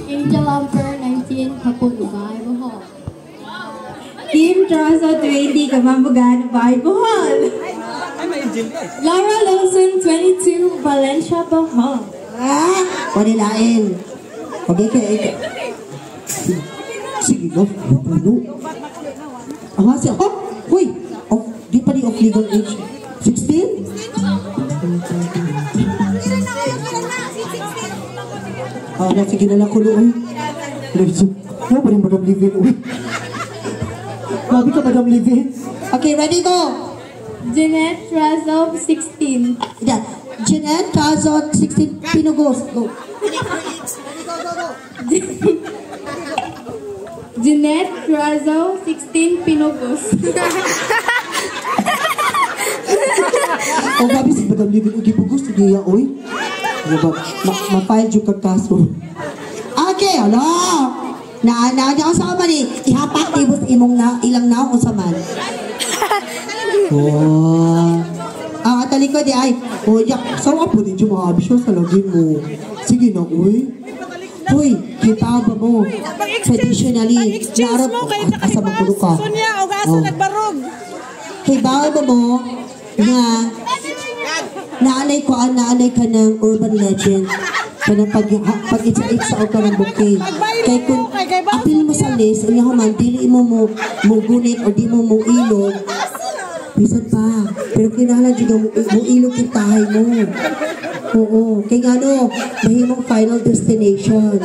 Angel Amper, 19, Kapulugan, Bohol. Kim Trazo, 20, Kamambugan, Bohol. Laura Lawson, 22, Valencia, Bohol. Panilain. Okay. Sige, go. Siya. Uy! Di pa di of legal age. 16? Sige na lang ko noon. Ano pa rin Madam Livin? Uy! Mabi ka Madam Livin? Okay, ready, go! Jeanette Trazo, 16. Yeah. Jeanette Trazo, 16, Pinugos. Go. Jeanette Trazo, 16, Pinugos. Gabi si Madam Livin, ugi pugos, hindi ya, oy. Ma-file yung kagkaso. Okay, alo. Naanya ko sa kamali. Ihapak, tibos, imong na, ilang na ako sa man. Talikod di ay. Yak, saan ka po din yung mga abisyo sa lagi mo? Sige na, uy. Uy, kita ba mo? Traditionally, narap asa magpulo ka. Sonia, o gaso nagbarog. Kay bawal ba mo nga naanay ka ng urban legend kanang pag-itsa-itsa o ka ng bouquet. Kay kung apil mo sa list, ang yaman, dili mo gunit o di mo ilog, bisan pa. Pero kinahanglan dyan mo ilog yung tahay mo. Oo. Kaya nga no, mahimong final destination.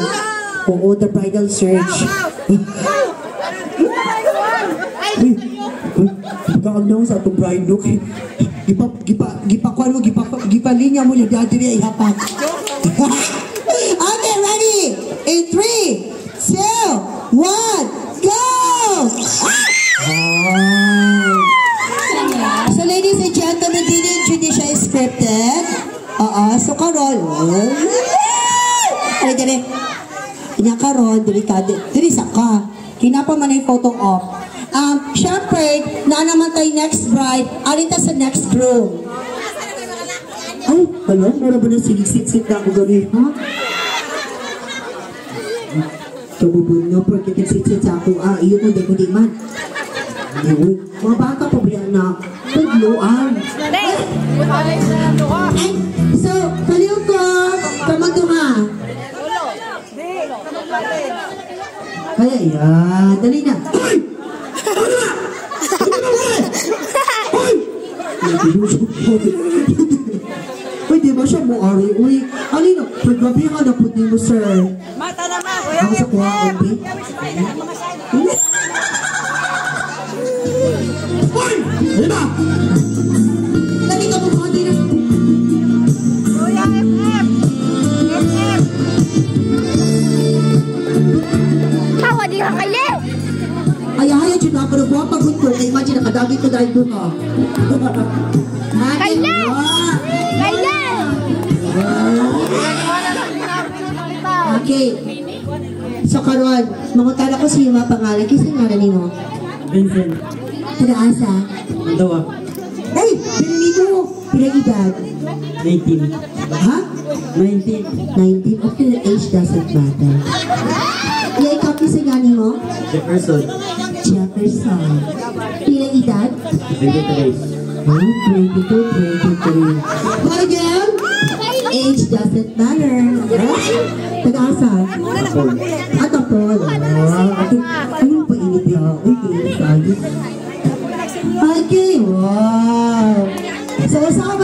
Oo, the bridal search. Pagkaag na sa itong bride look, gipakuan mo, gipalinya mo yung dadiri ay hapak. Okay, ready? In 3, 2, 1, go! So ladies and gentlemen, hindi siya scripted. So karon, dali. Inya karon, dili sa ka. Kinapa man yung photo op. Siyempre, naman tayo next bride, alita sa next groom. Ay, ano? Meron ba na sinig-sit na ako gano'n, ha? Kabubun nyo, porque nagsit-sit sa ako, iyo mo, di ko di man. Mga bata pa ba yan na nagluan? So, kaliw ko, kamagdunga. Kaya yan, dali na. Pwede ba siya mo, Ari? Uy, alino, pagbabihan na po din mo, sir. Mata naman. Ako sa kuha, Ari. Uy! Alina! Lagi ka mo, Ari. Kuya, FF! Tawa di ka kayo! Ay, dyan ako nagbuha pagod ko. Imagine, nakadagi ko dahil doon, ha? Kailan! Okay. So, karon, mangutala ko sa iyo mga pangalan. Kasi nga na mo? Vincent. Taga-asa? Mandawa. Ay! Pinanito! Pinag-edad? 19. Ha? 19. 19? Okay, the age doesn't matter. Iyay copy sa gani mo? Jefferson. Jefferson. Pinag-edad? 23. 22, 23. What again? Age doesn't matter. Taga-asa? Atapol. Ayun pa init yan. Okay, wow. So, sa